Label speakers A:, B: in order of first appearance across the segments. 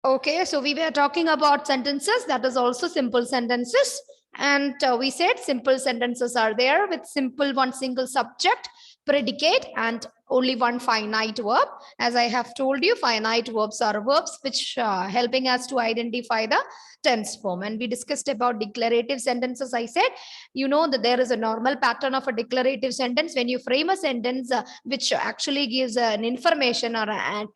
A: Okay, so we were talking about sentences, that is also simple sentences. And we said simple sentences are there with one single subject, predicate, and only one finite verb. As I have told you, finite verbs are verbs which helping us to identify the tense form. And we discussed about declarative sentences. I said, you know that there is a normal pattern of a declarative sentence. When you frame a sentence which actually gives an information, or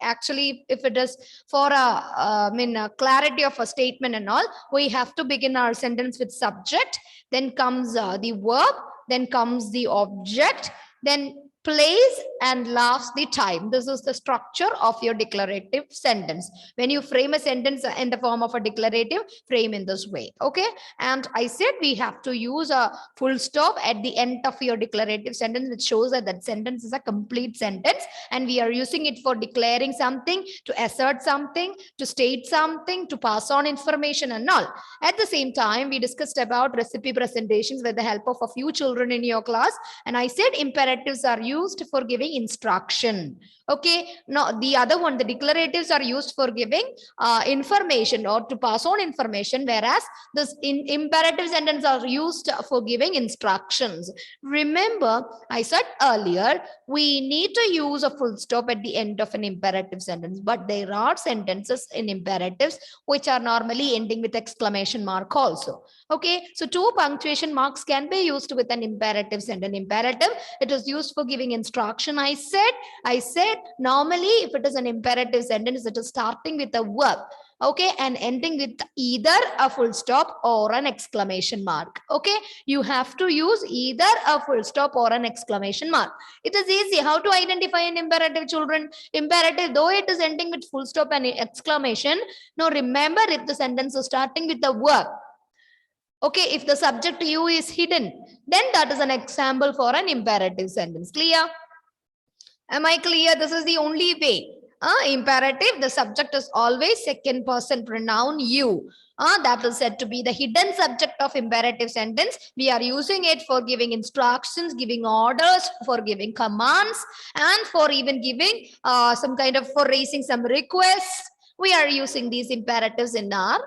A: actually if it is for a clarity of a statement and all, we have to begin our sentence with subject, then comes the verb, then comes the object, then place, and last the time. This is the structure of your declarative sentence. When you frame a sentence in the form of a declarative, frame in this way. Okay, and I said we have to use a full stop at the end of your declarative sentence, which shows that that sentence is a complete sentence, and we are using it for declaring something, to assert something, to state something, to pass on information and all. At the same time, we discussed about recipe presentations with the help of a few children in your class, and I said imperatives are used for giving instruction. Okay, now the other one, the declaratives are used for giving information or to pass on information, whereas this imperative sentence are used for giving instructions. Remember, I said earlier, we need to use a full stop at the end of an imperative sentence, but there are sentences in imperatives which are normally ending with exclamation mark also. Okay, so 2 punctuation marks can be used with an imperative sentence. Imperative, it is used for giving instruction. I said normally if it is an imperative sentence, it is starting with a verb, okay, and ending with either a full stop or an exclamation mark. Okay, you have to use either a full stop or an exclamation mark. It is easy how to identify an imperative, children. Imperative, though it is ending with full stop and exclamation, now remember, if the sentence is starting with a verb, okay, if the subject you is hidden, then that is an example for an imperative sentence. Clear? Am I clear? This is the only way. Imperative, the subject is always second person pronoun you. That is said to be the hidden subject of imperative sentence. We are using it for giving instructions, giving orders, for giving commands, and for even giving some kind of, for raising some requests. We are using these imperatives in our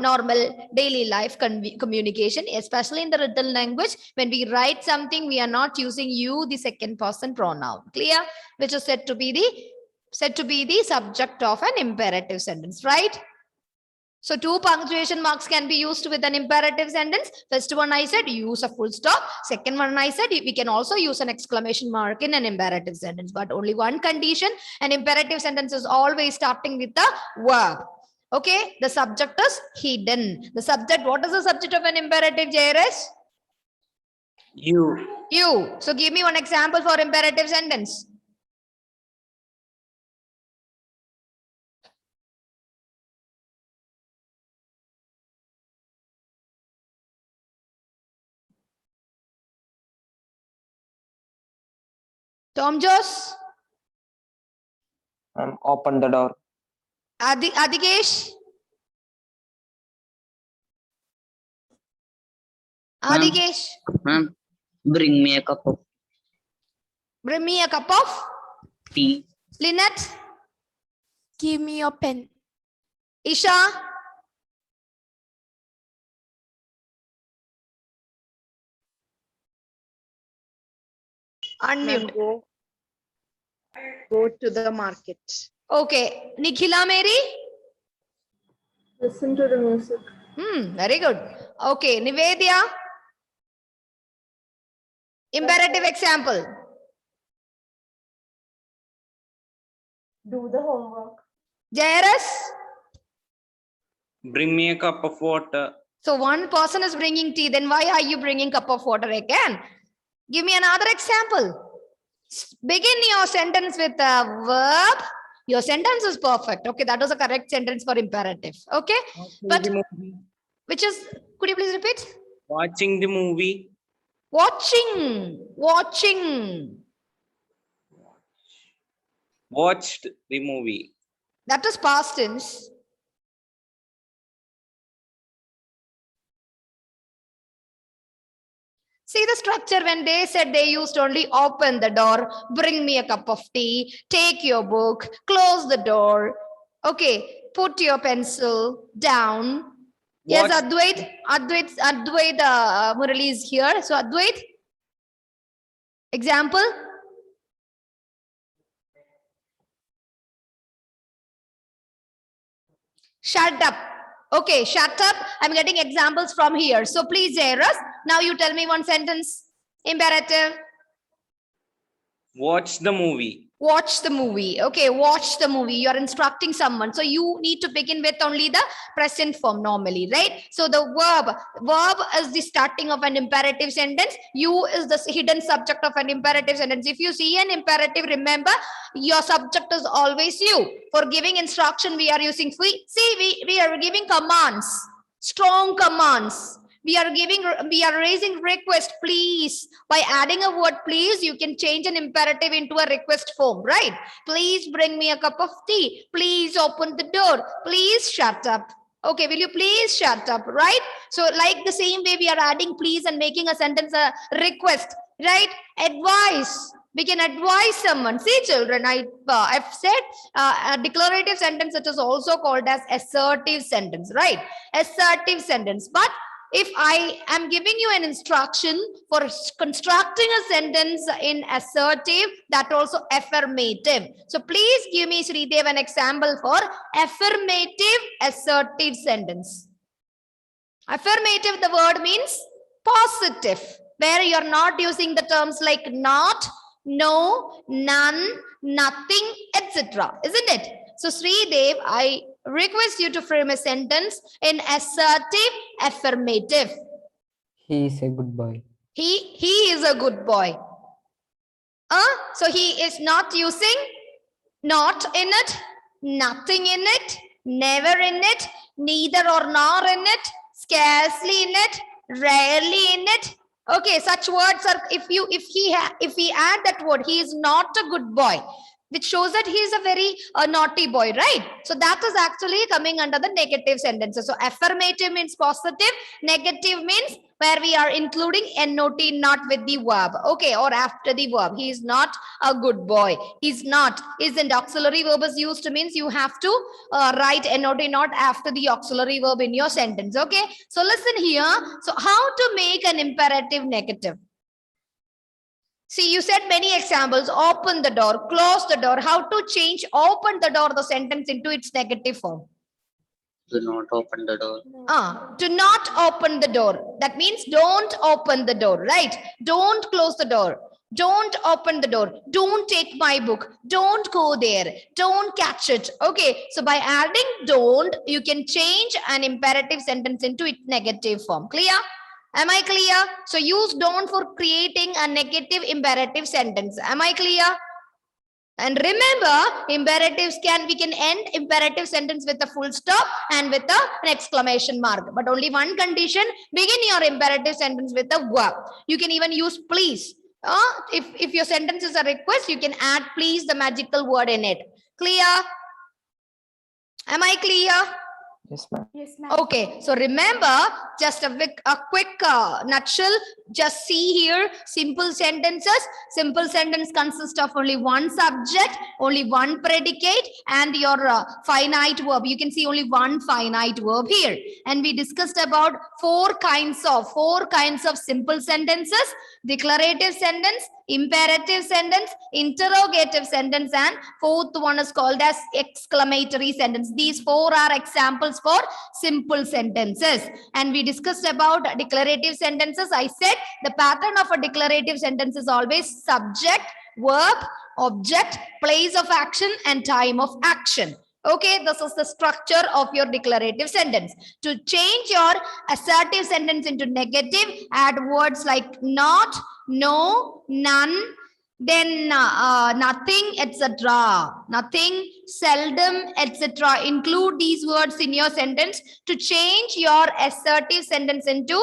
A: normal daily life communication, especially in the written language. When we write something, we are not using you, the second person pronoun. Clear? Which is said to be the subject of an imperative sentence, right? So 2 punctuation marks can be used with an imperative sentence. First one I said use a full stop. Second one I said we can also use an exclamation mark in an imperative sentence, but only one condition: an imperative sentence is always starting with a verb. Okay, the subject is hidden. The subject, what is the subject of an imperative, Jairus?
B: You.
A: You. So give me one example for imperative sentence. Tom Joss?
B: Open the door.
A: Adikesh? Adikesh?
B: Ma'am, bring me a cup of
A: tea. Lynette?
C: Give me your pen.
A: Isha? Unmute.
D: Go to the market.
A: Okay. Nikhila Mary?
D: Listen to the music.
A: Very good. Okay. Nivedya? Imperative example.
D: Do the homework.
A: Jairus?
B: Bring me a cup of water.
A: So one person is bringing tea. Then why are you bringing cup of water again? Give me another example. Begin your sentence with a verb. Your sentence is perfect. Okay, that was a correct sentence for imperative. Okay, but which is, could you please repeat?
B: Watching the movie.
A: Watching.
B: Watched the movie.
A: That is past tense. See the structure. When they said, they used only open the door, bring me a cup of tea, take your book, close the door. Okay, put your pencil down. Yes,
B: Watch-
A: Advait Murali is here. So Advait, example. Shut up. Okay, shut up. I'm getting examples from here. So please, Jairus, now you tell me one sentence. Imperative.
B: Watch the movie.
A: Watch the movie. Okay, watch the movie. You're instructing someone. So you need to begin with only the present form normally, right? So the verb is the starting of an imperative sentence. You is the hidden subject of an imperative sentence. If you see an imperative, remember your subject is always you. For giving instruction, we are using we are giving commands, strong commands. We are raising request, please. By adding a word please, you can change an imperative into a request form, right? Please bring me a cup of tea. Please open the door. Please shut up. Okay, will you please shut up, right? So like the same way we are adding please and making a sentence a request, right? Advice. We can advise someone. See, children, I've said a declarative sentence, it is also called as assertive sentence, right? Assertive sentence. But if I am giving you an instruction for constructing a sentence in assertive, that also affirmative. So please give me, Sridev, an example for affirmative assertive sentence. Affirmative, the word means positive, where you're not using the terms like not, no, none, nothing, etc. Isn't it? So Sridev, I request you to frame a sentence in assertive affirmative.
E: He is a good boy.
A: He is a good boy. So he is not using not in it, nothing in it, never in it, neither or nor in it, scarcely in it, rarely in it. Okay, such words are, if he add that word, he is not a good boy, which shows that he is a very naughty boy, right? So that is actually coming under the negative sentences. So affirmative means positive, negative means where we are including not not with the verb, okay, or after the verb. He is not a good boy. He's not. Isn't auxiliary verb is used means you have to write not after the auxiliary verb in your sentence, okay? So listen here. So how to make an imperative negative? See, you said many examples. Open the door, close the door. How to change open the door, the sentence, into its negative form?
B: Do not open the door.
A: Do not open the door. That means don't open the door, right? Don't close the door. Don't open the door. Don't take my book. Don't go there. Don't catch it. Okay. So by adding don't, you can change an imperative sentence into its negative form. Clear? Am I clear? So use don't for creating a negative imperative sentence. Am I clear? And remember, imperatives we can end imperative sentence with a full stop and with an exclamation mark. But only one condition, begin your imperative sentence with a verb. You can even use please. If your sentence is a request, you can add please, the magical word in it. Clear? Am I clear?
E: Yes, ma'am.
C: Yes, ma'am.
A: Okay, so remember, just a quick nutshell. Just see here, simple sentences. Simple sentence consists of only one subject, only one predicate, and your finite verb. You can see only one finite verb here. And we discussed about four kinds of simple sentences: declarative sentence, imperative sentence, interrogative sentence, and fourth one is called as exclamatory sentence. These four are examples for simple sentences. And we discussed about declarative sentences. I said the pattern of a declarative sentence is always subject, verb, object, place of action, and time of action. Okay, this is the structure of your declarative sentence. To change your assertive sentence into negative, add words like not, no, none, then nothing, etc. Nothing, seldom, etc. Include these words in your sentence to change your assertive sentence into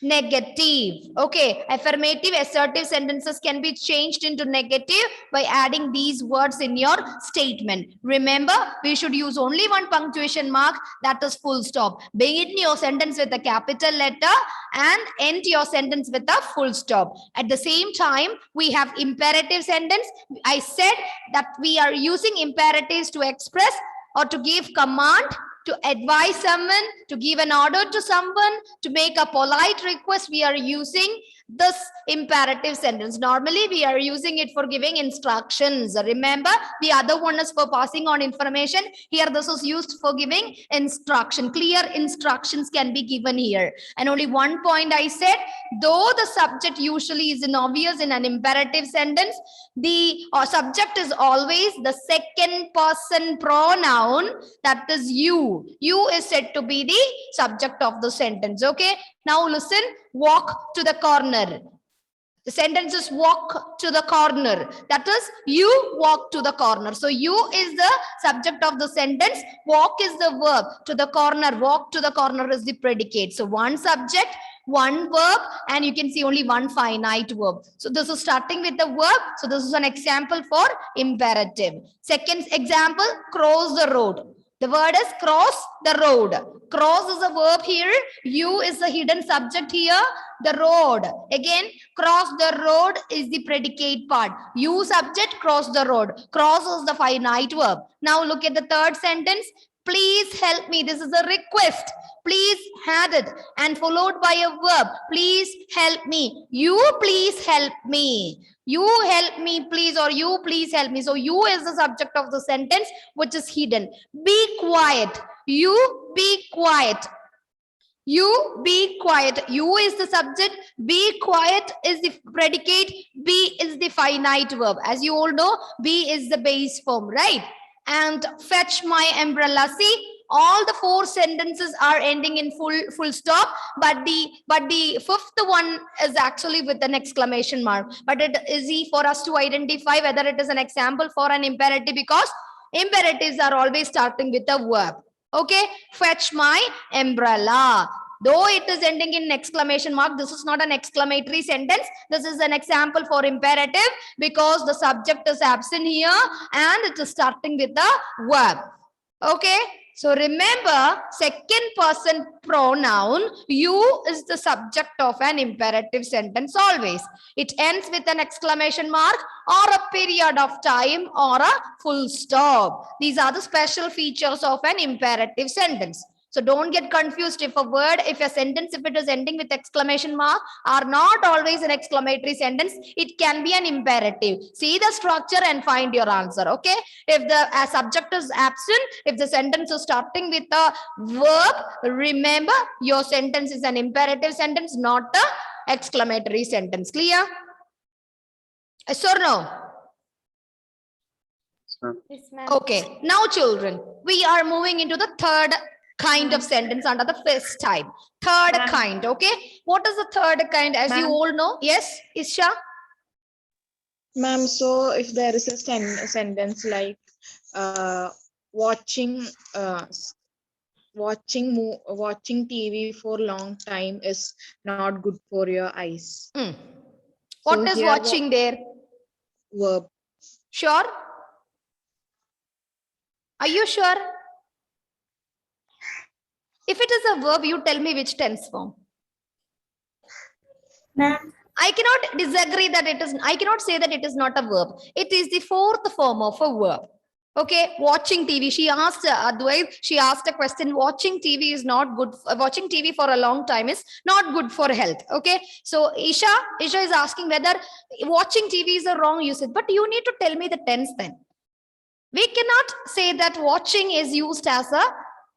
A: negative. Okay, affirmative assertive sentences can be changed into negative by adding these words in your statement. Remember, we should use only one punctuation mark, that is full stop. Begin your sentence with a capital letter and end your sentence with a full stop. At the same time, we have imperative sentence. I said that we are using imperatives to express or to give command, to advise someone, to give an order to someone, to make a polite request, we are using this imperative sentence. Normally, we are using it for giving instructions. Remember, the other one is for passing on information. Here, this is used for giving instruction. Clear instructions can be given here. And only one point I said, though the subject usually is obvious in an imperative sentence, the subject is always the second person pronoun, that is you. You is said to be the subject of the sentence. Okay, now listen. Walk to the corner. The sentence is walk to the corner. That is, you walk to the corner. So you is the subject of the sentence. Walk is the verb. To the corner. Walk to the corner is the predicate. So one subject, one verb, and you can see only one finite verb. So this is starting with the verb. So this is an example for imperative. Second example, cross the road. The word is cross the road. Cross is a verb here. You is the hidden subject here. The road. Again, cross the road is the predicate part. You subject, cross the road. Cross is the finite verb. Now look at the third sentence. Please help me. This is a request. Please had it and followed by a verb. Please help me. You please help me. You help me please, or you please help me. So you is the subject of the sentence, which is hidden. Be quiet. You be quiet. You be quiet. You is the subject. Be quiet is the predicate. Be is the finite verb. As you all know, be is the base form, right? And fetch my umbrella. See, all the four sentences are ending in full stop, but the fifth one is actually with an exclamation mark. But it is easy for us to identify whether it is an example for an imperative, because imperatives are always starting with a verb. Okay, fetch my umbrella. Though it is ending in exclamation mark, this is not an exclamatory sentence. This is an example for imperative because the subject is absent here and it is starting with the verb. Okay, so remember, second person pronoun, you is the subject of an imperative sentence always. It ends with an exclamation mark or a period of time or a full stop. These are the special features of an imperative sentence. So don't get confused if a sentence, if it is ending with exclamation mark, are not always an exclamatory sentence. It can be an imperative. See the structure and find your answer. Okay. If the subject is absent, if the sentence is starting with a verb, remember your sentence is an imperative sentence, not a exclamatory sentence. Clear? Yes or no?
D: Yes, ma'am.
A: Okay. Now, children, we are moving into the third kind of sentence under the first type. Third kind. Okay. What is the third kind? As you all know. Yes, Isha?
F: Ma'am, so if there is a sentence like watching TV for long time is not good for your eyes.
A: What
F: So
A: is
F: here
A: watching there?
F: Verb.
A: Sure? Are you sure? If it is a verb, you tell me which tense form. I cannot disagree that it is, I cannot say that it is not a verb. It is the fourth form of a verb. Okay, watching TV. She asked Advait, she asked a question, watching TV is not good. Watching TV for a long time is not good for health. Okay, so Isha is asking whether watching TV is a wrong usage, but you need to tell me the tense then. We cannot say that watching is used as a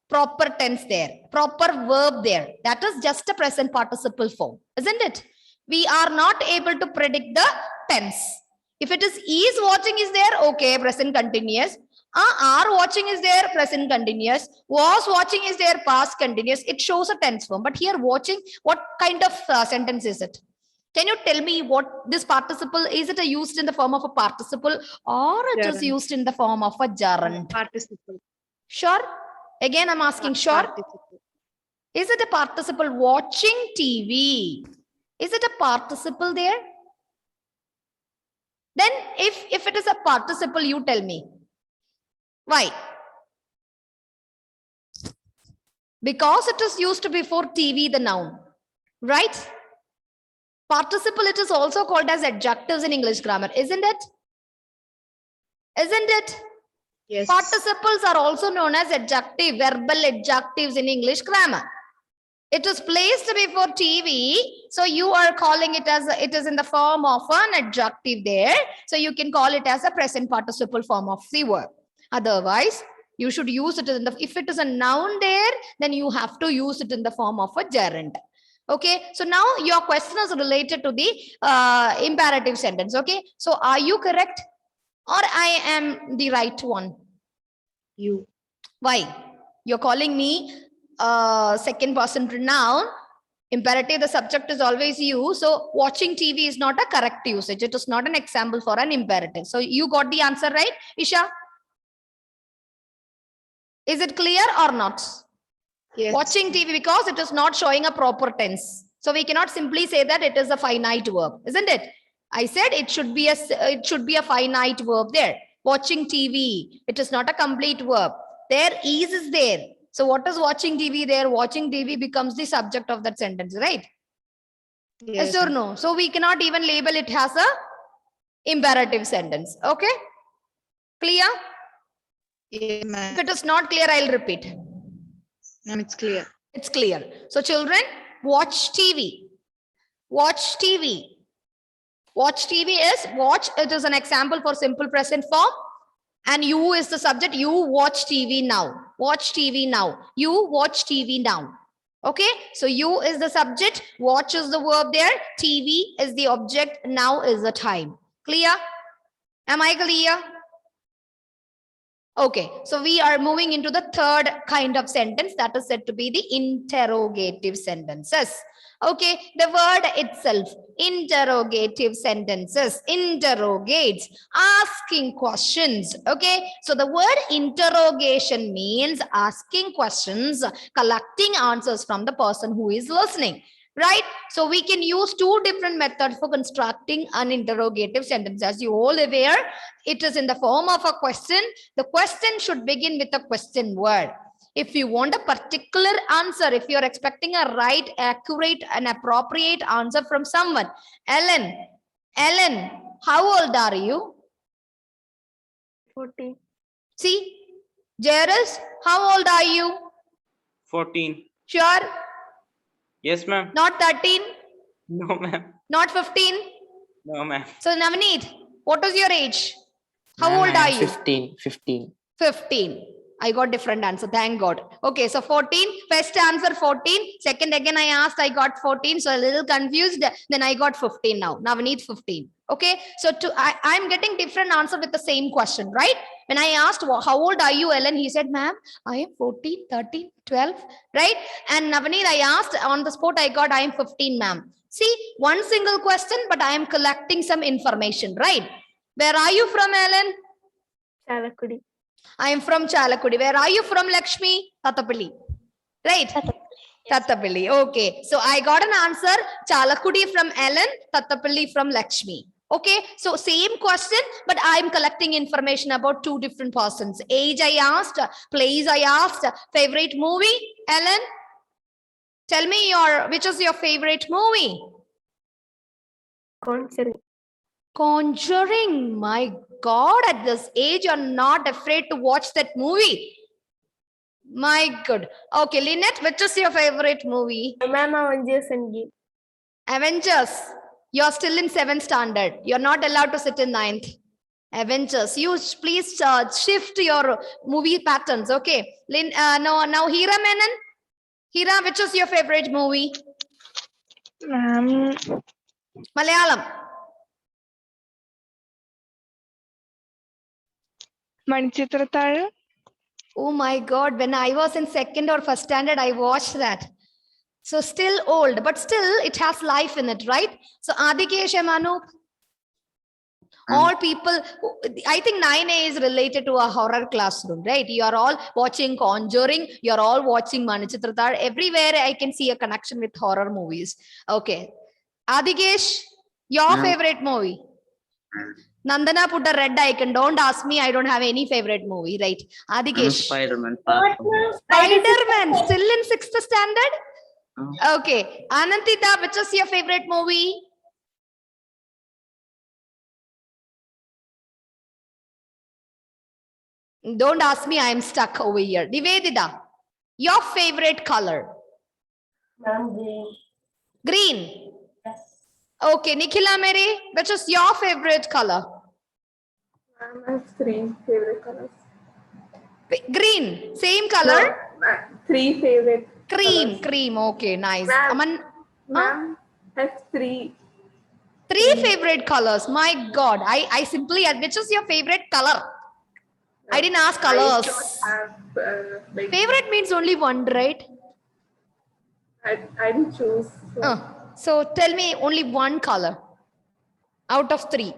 A: proper tense there, proper verb there. That is just a present participle form, isn't it? We are not able to predict the tense. If it is watching is there, okay, present continuous. Are watching is there, present continuous. Was watching is there, past continuous. It shows a tense form. But here watching, what kind of sentence is it? Can you tell me what this participle, is it used in the form of a participle or it is used in the form of a gerund?
F: Participle.
A: Sure? Again, I'm asking, sure?
F: Participle.
A: Is it a participle? Watching TV. Is it a participle there? Then if it is a participle, you tell me. Why? Because it is used before TV, the noun. Right? Participle, it is also called as adjectives in English grammar, isn't it? Isn't it?
F: Yes.
A: Participles are also known as adjective, verbal adjectives in English grammar. It is placed before TV, so you are calling it as it is in the form of an adjective there. So you can call it as a present participle form of the verb. Otherwise, you should use it in the, if it is a noun there, then you have to use it in the form of a gerund. Okay, so now your question is related to the imperative sentence. Okay, so are you correct or I am the right one?
F: You.
A: Why? You're calling me second person pronoun. Imperative, the subject is always you. So watching TV is not a correct usage. It is not an example for an imperative. So you got the answer right, Isha? Is it clear or not?
F: Yes.
A: Watching TV, because it is not showing a proper tense. So we cannot simply say that it is a finite verb, isn't it? I said it should be a finite verb there. Watching TV, it is not a complete verb. There is there. So what is watching TV there? Watching TV becomes the subject of that sentence, right? Yes or no? So we cannot even label it as a imperative sentence. Okay? Clear?
F: Yeah,
A: If
F: ma'am.
A: it is not clear, I'll repeat.
F: Ma'am, it's clear.
A: It's clear. So children, watch TV. Watch TV. Watch TV is watch. It is an example for simple present form. And you is the subject. You watch TV now. Watch TV now. You watch TV now. Okay. So you is the subject. Watch is the verb there. TV is the object. Now is the time. Clear? Am I clear? Okay, so we are moving into the third kind of sentence that is said to be the interrogative sentences. Okay, the word itself, interrogative sentences, interrogates, asking questions. Okay, so the word interrogation means asking questions, collecting answers from the person who is listening. Right? So we can use two different methods for constructing an interrogative sentence. As you all aware, it is in the form of a question. The question should begin with a question word. If you want a particular answer, if you're expecting a right, accurate, and appropriate answer from someone, Ellen, how old are you?
D: 14.
A: See, Jairus, how old are you?
B: 14.
A: Sure?
B: Yes, ma'am.
A: Not 13?
B: No, ma'am.
A: Not 15?
B: No, ma'am.
A: So Navneet, what is your age? How
E: Ma'am,
A: old
E: I
A: are
E: am
A: you?
E: 15. 15.
A: 15. I got different answer. Thank God. Okay, so 14. First answer 14. Second again I asked, I got 14. So a little confused. Then I got 15 now. Now we need 15. Okay, so I'm getting different answer with the same question, right? When I asked, how old are you, Ellen? He said, ma'am, I am 14, 13, 12, right? And Navneet, I asked on the spot, I got, I am 15, ma'am. See, one single question, but I am collecting some information, right? Where are you from, Ellen?
D: Chalakudi.
A: I am from Chalakudi. Where are you from, Lakshmi? Tattapalli. Right? Tattapalli. Okay. So I got an answer. Chalakudi from Ellen, Tattapalli from Lakshmi. Okay. So same question, but I'm collecting information about two different persons. Age I asked, place I asked, favorite movie, Ellen? Tell me which is your favorite movie?
D: Conjuring.
A: Conjuring. My God, at this age, you're not afraid to watch that movie. My God. Okay, Lynette, which is your favorite movie?
D: Ma'am, Avengers Endgame.
A: Avengers. You're still in 7th standard. You're not allowed to sit in 9th. Avengers. You please shift your movie patterns. Okay. Now Hira Menon. Hira, which is your favorite movie?
C: Ma'am,
A: Malayalam.
C: Manichitrathazhu.
A: Oh my God. When I was in 2nd or 1st standard, I watched that. So still old, but still it has life in it, right? So Adikesh Manu, all people, I think 9A is related to a horror classroom, right? You are all watching Conjuring, you're all watching Manichitrathazhu. Everywhere I can see a connection with horror movies. Okay. Adikesh, your favorite movie? Nandana put a red icon. Don't ask me. I don't have any favorite movie, right? Adikesh.
B: Spider-Man.
A: Spider-Man, still in 6th standard? Okay. Anantita, which is your favorite movie? Don't ask me, I'm stuck over here. Nivedita, your favorite color?
D: Ma'am, green.
A: Green.
D: Yes.
A: Okay, Nikhila Mary, which is your favorite color?
D: Ma'am has 3 favorite colors.
A: Green, same color?
D: No, 3 favorite
A: Cream,
D: colors.
A: cream. Okay, nice.
D: Ma'am,
A: Aman,
D: ma'am has 3.
A: three favorite colors. My God, I simply asked, which is your favorite color? I didn't ask
D: I
A: colors.
D: don't have like
A: Favorite means only one, right?
D: I didn't choose.
A: So tell me only one color out of 3.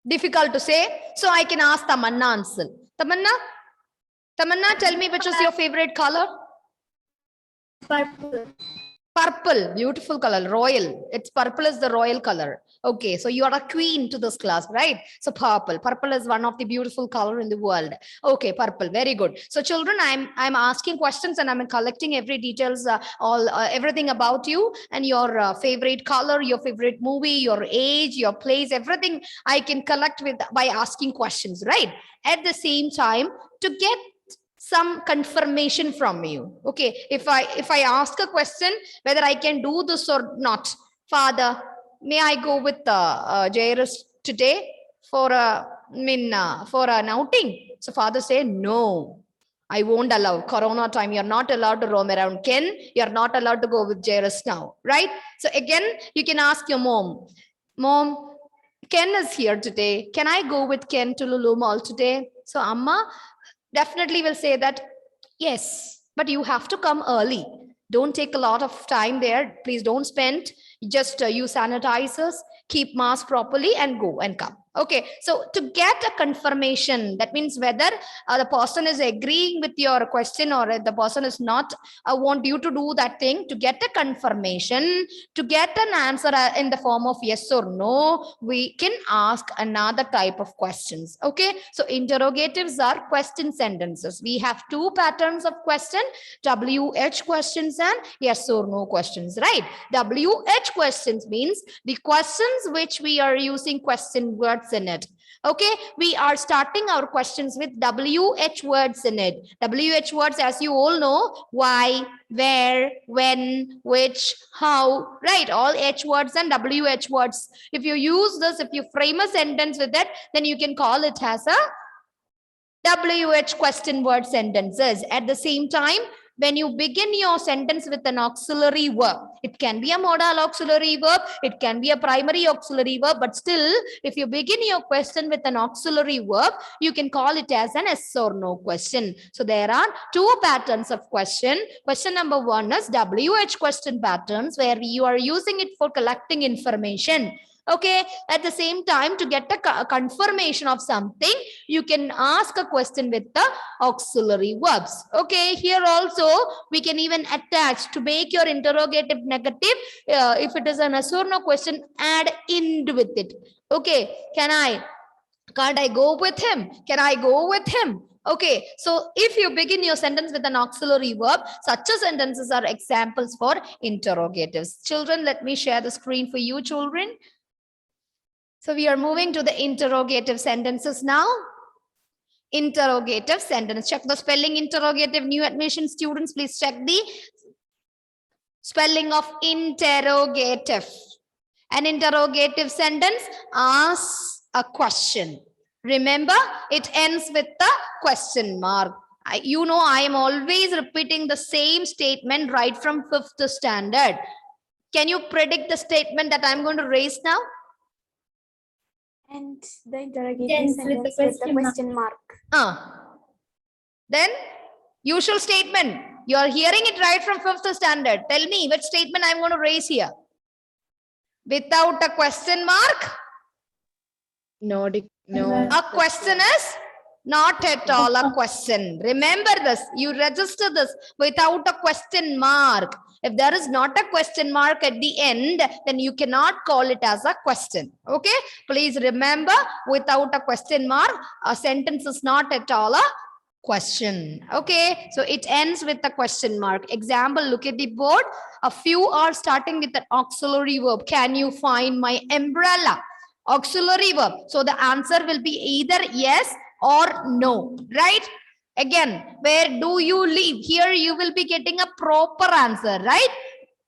A: Difficult to say. So I can ask Tamanna answer. Tamanna, tell me which is your favorite color?
D: Purple.
A: Purple, beautiful color, royal. It's purple is the royal color. Okay, so you are a queen to this class, right? So purple. Purple is one of the beautiful color in the world. Okay, purple, very good. So children, I'm asking questions and I'm collecting every details, everything about you and your favorite color, your favorite movie, your age, your place, everything I can collect with by asking questions, right? At the same time, to get some confirmation from you. Okay, if I ask a question whether I can do this or not, Father, may I go with Jairus today for for an outing? So father say no, I won't allow. Corona time, you're not allowed to roam around. Ken, you're not allowed to go with Jairus now, right? So again, you can ask your mom, Mom, Ken is here today. Can I go with Ken to Lulu Mall today? So Amma definitely will say that, yes, but you have to come early. Don't take a lot of time there. Please don't spend. Just use sanitizers, keep mask properly and go and come. Okay, so to get a confirmation, that means whether the person is agreeing with your question or the person is not, want you to do that thing. To get a confirmation, to get an answer in the form of yes or no, we can ask another type of questions. Okay, so interrogatives are question sentences. We have 2 patterns of question, WH questions and yes or no questions, right? WH questions means the questions which we are using question words in it. Okay, we are starting our questions with WH words in it. WH words, as you all know, why, where, when, which, how, right? All H words and WH words. If you use this, if you frame a sentence with it, then you can call it as a WH question word sentences. At the same time, when you begin your sentence with an auxiliary verb, it can be a modal auxiliary verb, it can be a primary auxiliary verb, but still, if you begin your question with an auxiliary verb, you can call it as an yes or no question. So there are 2 patterns of question. Question number 1 is WH question patterns, where you are using it for collecting information. Okay, at the same time, to get a confirmation of something, you can ask a question with the auxiliary verbs. Okay, here also we can even attach to make your interrogative negative. If it is an yes or no question, add ind with it. Okay, can't I go with him? Can I go with him? Okay, so if you begin your sentence with an auxiliary verb, such a sentences are examples for interrogatives. Children, let me share the screen for you, children. So we are moving to the interrogative sentences now. Interrogative sentence. Check the spelling interrogative. New admission students, please check the spelling of interrogative. An interrogative sentence asks a question. Remember, it ends with the question mark. You know, I am always repeating the same statement right from 5th standard. Can you predict the statement that I'm going to raise now?
G: And the interrogative sentence with the question mark.
A: Then, usual statement. You are hearing it right from 5th standard. Tell me which statement I'm going to raise here. Without a question mark?
F: No.
A: A question is not at all a question. Remember this. You register this without a question mark. If there is not a question mark at the end, then you cannot call it as a question. Okay? Please remember, without a question mark, a sentence is not at all a question. Okay? So it ends with a question mark. Example, look at the board. A few are starting with an auxiliary verb. Can you find my umbrella? Auxiliary verb. So the answer will be either yes or no, right? Again, where do you live? Here you will be getting a proper answer, right?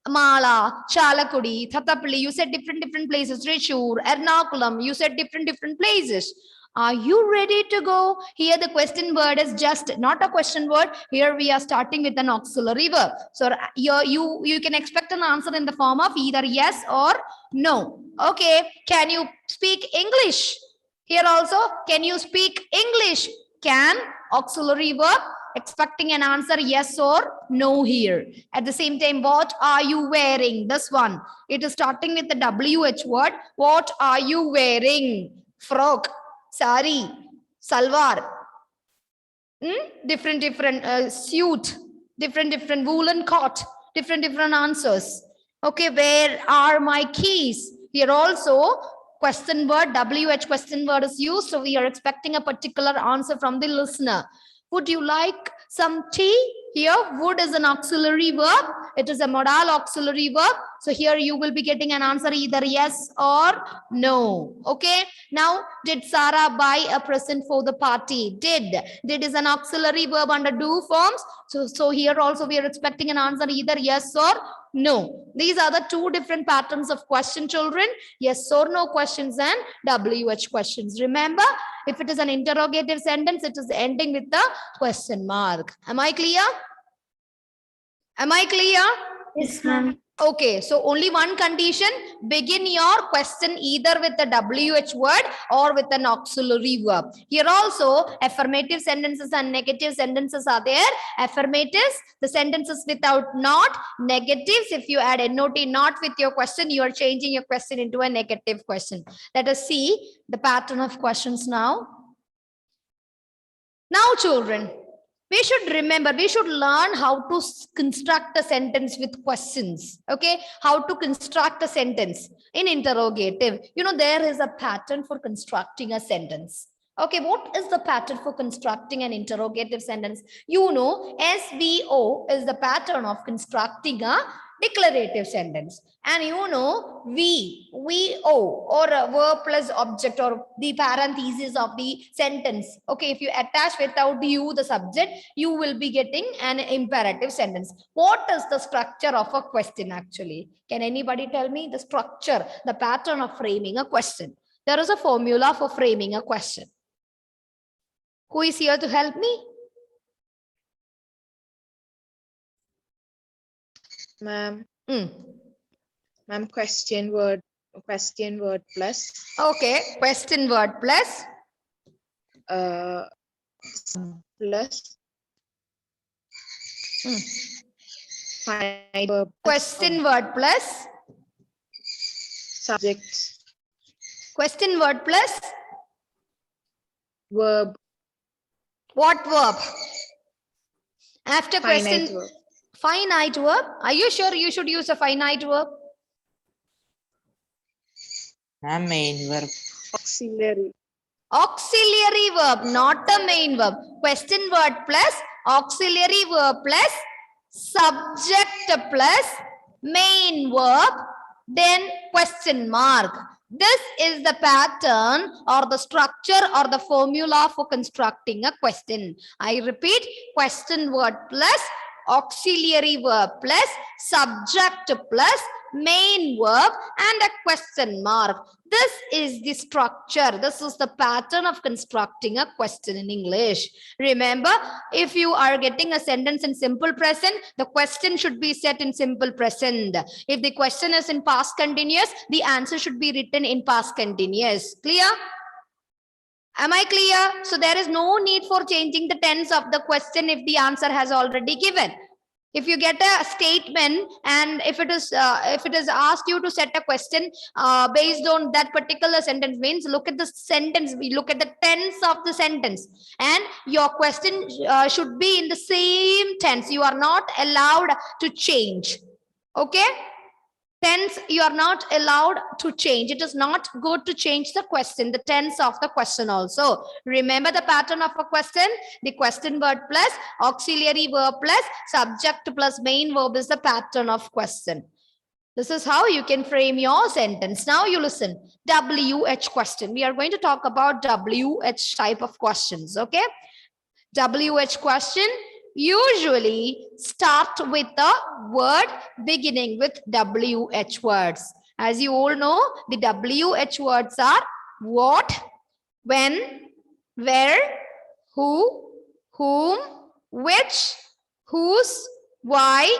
A: Mala, Chalakudi, Thatapalli, you said different places. Trishur, Ernakulam, you said different places. Are you ready to go? Here the question word is just not a question word. Here we are starting with an auxiliary verb. So you can expect an answer in the form of either yes or no. Okay, can you speak English? Here also, can you speak English? Can, auxiliary verb, expecting an answer yes or no here. At the same time, what are you wearing? This one, it is starting with the WH word. What are you wearing? Frock, sari, salwar, different suit, different woolen coat, different answers. Okay, where are my keys? Here also question word, WH question word is used. So we are expecting a particular answer from the listener. Would you like some tea? Here, would is an auxiliary verb. It is a modal auxiliary verb. So here you will be getting an answer either yes or no. Okay. Now, did Sarah buy a present for the party? Did. Did is an auxiliary verb under do forms. So here also we are expecting an answer either yes or no. These are the two different patterns of question, children. Yes or no questions and WH questions. Remember, if it is an interrogative sentence, it is ending with the question mark. Am I clear? Am I clear?
G: Yes, ma'am.
A: Okay, so only one condition, begin your question either with the WH word or with an auxiliary verb. Here also, affirmative sentences and negative sentences are there. Affirmatives, the sentences without not. Negatives, if you add NOT not with your question, you are changing your question into a negative question. Let us see the pattern of questions now. Now, children, we should remember, we should learn how to construct a sentence with questions. Okay, how to construct a sentence in interrogative. You know, there is a pattern for constructing a sentence. Okay, what is the pattern for constructing an interrogative sentence? You know, SVO is the pattern of constructing a declarative sentence. And you know, VO or a verb plus object or the parenthesis of the sentence. Okay, if you attach without the you, the subject, you will be getting an imperative sentence. What is the structure of a question actually? Can anybody tell me the structure, the pattern of framing a question? There is a formula for framing a question. Who is here to help me?
F: Ma'am. Ma'am, question word plus.
A: Okay, question word plus.
F: Plus. Finite verb.
A: Question word plus.
F: Subject.
A: Question word plus.
F: Verb.
A: What verb? After question.
F: Finite verb.
A: Finite verb. Are you sure you should use a finite verb?
B: Main verb.
F: Auxiliary.
A: Auxiliary verb, not a main verb. Question word plus auxiliary verb plus subject plus main verb, then question mark. This is the pattern or the structure or the formula for constructing a question. I repeat, question word plus auxiliary verb plus subject plus main verb and a question mark. This is the structure. This is the pattern of constructing a question in English. Remember, if you are getting a sentence in simple present, the question should be set in simple present. If the question is in past continuous, the answer should be written in past continuous. Clear? Am I clear? So there is no need for changing the tense of the question if the answer has already given. If you get a statement and if it is asked you to set a question based on that particular sentence, means look at the sentence, we look at the tense of the sentence, and your question should be in the same tense. You are not allowed to change. Okay, tense you are not allowed to change. It is not good to change the question, the tense of the question also. Remember the pattern of a question. The question word plus auxiliary verb plus subject plus main verb is the pattern of question. This is how you can frame your sentence. Now you listen. WH question. We are going to talk about WH type of questions. Okay. WH question usually start with a word beginning with WH words. As you all know, the WH words are what, when, where, who, whom, which, whose, why,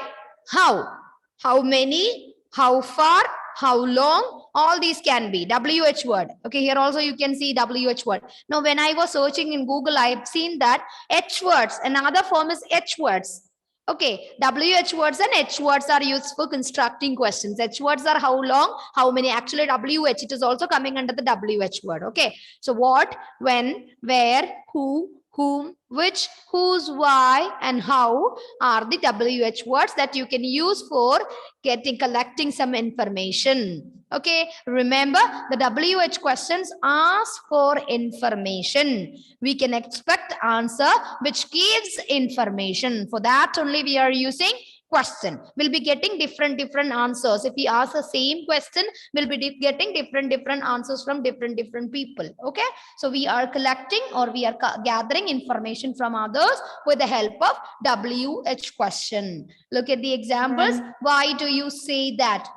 A: how many, how far, how long, all these can be WH word. Okay, here also you can see WH word. Now, when I was searching in Google, I've seen that H words, another form is H words. Okay, WH words and H words are used for constructing questions. H words are how long, how many. Actually, WH, it is also coming under the WH word. Okay, so what, when, where, who, whom, which, whose, why, and how are the WH words that you can use for collecting some information. Okay, remember the WH questions ask for information. We can expect answer which gives information. For that only we are using question. We'll be getting different answers. If we ask the same question, we'll be getting different answers from different people. Okay, so we are collecting or we are gathering information from others with the help of WH question. Look at the examples. Why do you say that?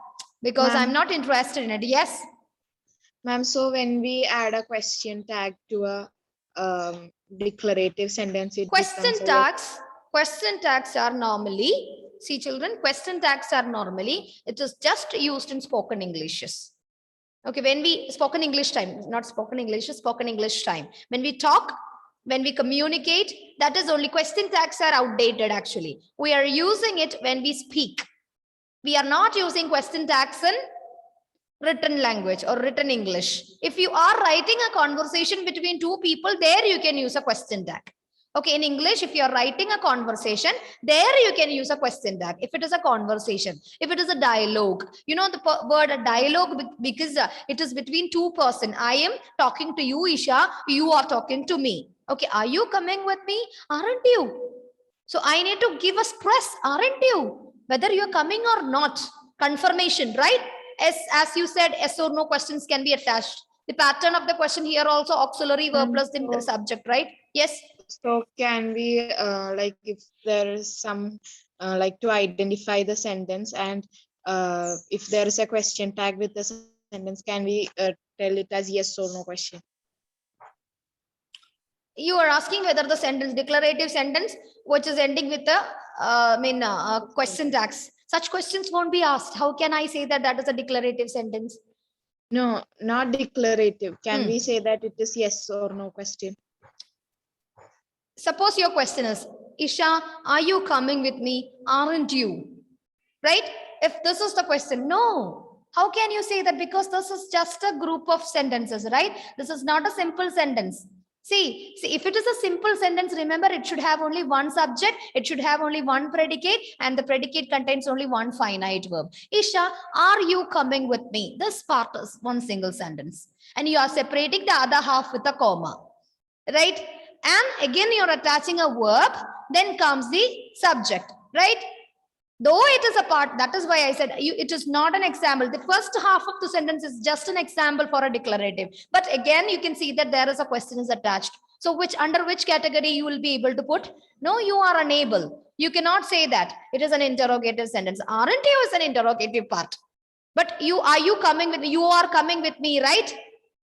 A: Because I'm not interested in it. Yes,
F: Ma'am, so when we add a question tag to a declarative sentence, it
A: question
F: becomes
A: tags are normally, see children, question tags are normally, it is just used in spoken Englishes. Okay, when we spoken English time, not spoken English, spoken English time. When we talk, when we communicate, that is only question tags are outdated actually. We are using it when we speak. We are not using question tags in written language or written English. If you are writing a conversation between two people, there you can use a question tag. Okay, in English, if you are writing a conversation, there you can use a question tag. If it is a conversation, if it is a dialogue, you know the word a dialogue because it is between two persons. I am talking to you, Isha, you are talking to me. Okay, are you coming with me? Aren't you? So I need to give a stress, aren't you? Whether you're coming or not. Confirmation, right? As you said, yes or no questions can be attached. The pattern of the question here also auxiliary verb plus the subject, right? Yes.
F: So can we like if there is some like to identify the sentence and if there is a question tag with the sentence, can we tell it as yes or no question?
A: You are asking whether the sentence, declarative sentence, which is ending with a question tags. Such questions won't be asked. How can I say that that is a declarative sentence?
F: No, not declarative. Can we say that it is yes or no question?
A: Suppose your question is, Isha, are you coming with me? Aren't you? Right? If this is the question, no. How can you say that? Because this is just a group of sentences, right? This is not a simple sentence. See, if it is a simple sentence, remember it should have only one subject, it should have only one predicate, and the predicate contains only one finite verb. Isha, are you coming with me? This part is one single sentence. And you are separating the other half with a comma, right? And again, you're attaching a verb, then comes the subject, right? Though it is a part, that is why I said it is not an example. The first half of the sentence is just an example for a declarative. But again, you can see that there is a question is attached. So under which category you will be able to put? No, you are unable. You cannot say that. It is an interrogative sentence. Aren't you is an interrogative part. But are you coming with me? You are coming with me, right?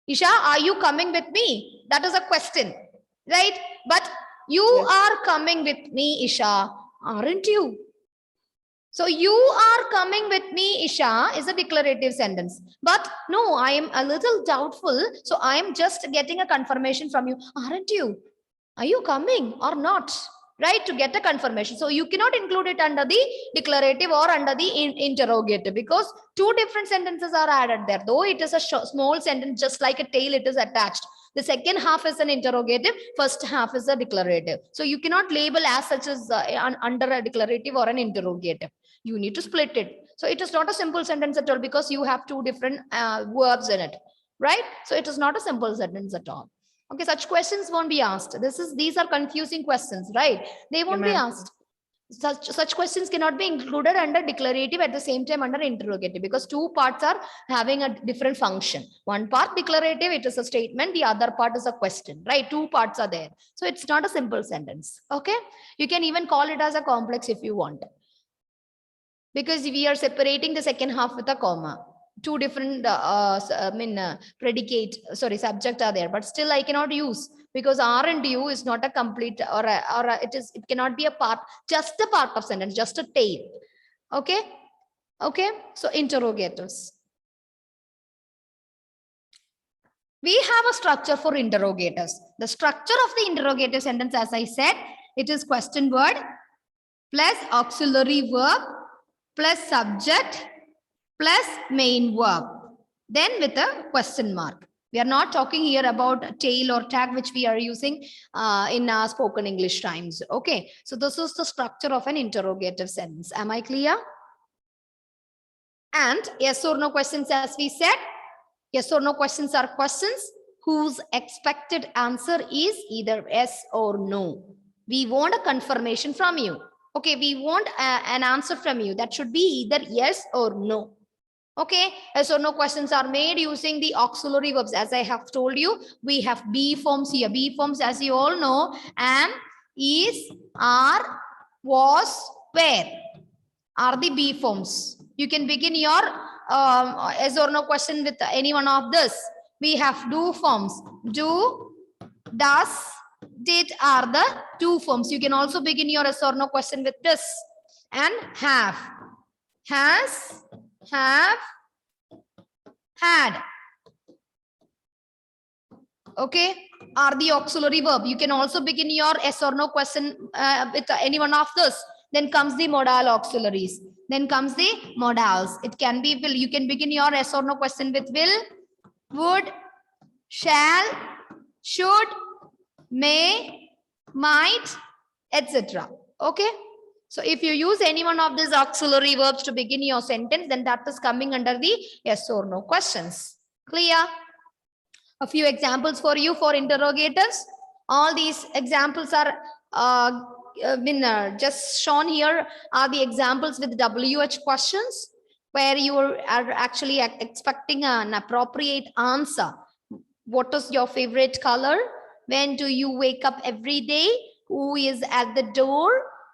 A: Isha, are you coming with me? That is a question, right? But you are coming with me, Isha, aren't you? So you are coming with me, Isha, is a declarative sentence. But no, I am a little doubtful. So I am just getting a confirmation from you. Aren't you? Are you coming or not? Right? To get a confirmation. So you cannot include it under the declarative or under the interrogative because two different sentences are added there. Though it is a small sentence, just like a tail, it is attached. The second half is an interrogative, first half is a declarative. So you cannot label as such as under a declarative or an interrogative. You need to split it. So it is not a simple sentence at all because you have two different verbs in it, right? So it is not a simple sentence at all. Okay, such questions won't be asked. These are confusing questions, right? They won't be asked. Such questions cannot be included under declarative at the same time under interrogative, because two parts are having a different function. One part declarative, it is a statement. The other part is a question, right? Two parts are there. So it's not a simple sentence. Okay. You can even call it as a complex if you want, because we are separating the second half with a comma. Two different subject are there, but still I cannot use, because R and U is not a complete it cannot be a part, just a part of sentence, just a tail. Okay. Okay. So interrogatives. We have a structure for interrogators. The structure of the interrogative sentence, as I said, it is question word plus auxiliary verb plus subject plus main verb, then with a question mark. We are not talking here about tail or tag, which we are using in our spoken English times. Okay, so this is the structure of an interrogative sentence. Am I clear? And yes or no questions, as we said, yes or no questions are questions whose expected answer is either yes or no. We want a confirmation from you. Okay, we want an answer from you that should be either yes or no. Okay, yes or no questions are made using the auxiliary verbs. As I have told you, we have be forms here. Be forms, as you all know, am, is, are, was, were are the be forms. You can begin your yes or no question with any one of this. We have do forms. Do, does, did are the do forms. You can also begin your yes or no question with this. And have, has, have, had. Okay, are the auxiliary verb. You can also begin your yes or no question with any one of this. Then comes the modal auxiliaries. Then comes the modals. It can be will. You can begin your yes or no question with will, would, shall, should, may, might, etc. Okay. So if you use any one of these auxiliary verbs to begin your sentence, then that is coming under the yes or no questions. Clear? A few examples for you for interrogatives. All these examples are just shown here are the examples with WH questions, where you are actually expecting an appropriate answer. What is your favorite color? When do you wake up every day? Who is at the door?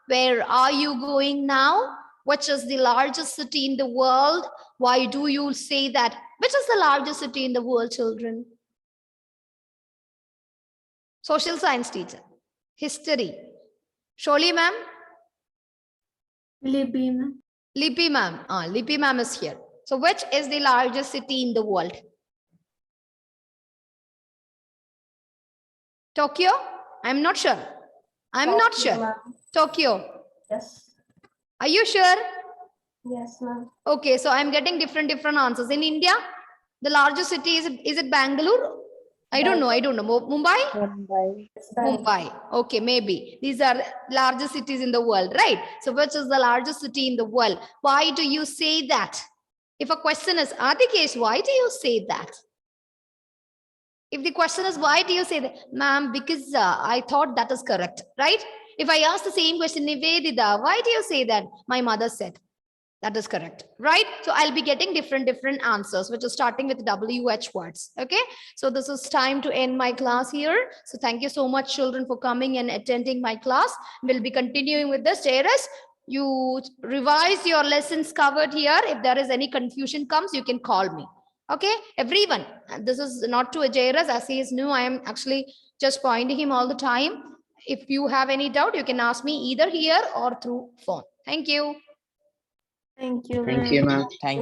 A: Where are you going now? Which is the largest city in the world? Why do you say that? Which is the largest city in the world, children? Social science teacher. History. Sholi ma'am?
G: Libby, ma'am.
A: Lippy ma'am. Lippy ma'am is here. So which is the largest city in the world? Tokyo? I'm not sure. I'm not sure. Tokyo.
G: Yes.
A: Are you sure?
G: Yes, ma'am.
A: Okay, so I'm getting different answers. In India, the largest city is it Bangalore? I don't know. Mumbai?
B: Mumbai.
A: Mumbai. Okay, maybe. These are largest cities in the world, right? So which is the largest city in the world? Why do you say that? If a question is, Adikesh, why do you say that? If the question is, why do you say that? Ma'am, because I thought that is correct, right? If I ask the same question, Nivedita, why do you say that? My mother said. That is correct, right? So I'll be getting different answers, which is starting with WH words. Okay, so this is time to end my class here. So thank you so much, children, for coming and attending my class. We'll be continuing with this. JRS, you revise your lessons covered here. If there is any confusion comes, you can call me. Okay, everyone. This is not to JRS, as he is new. I am actually just pointing him all the time. If you have any doubt, you can ask me either here or through phone. Thank you.
G: Thank you,
B: Thank you, ma'am. Thank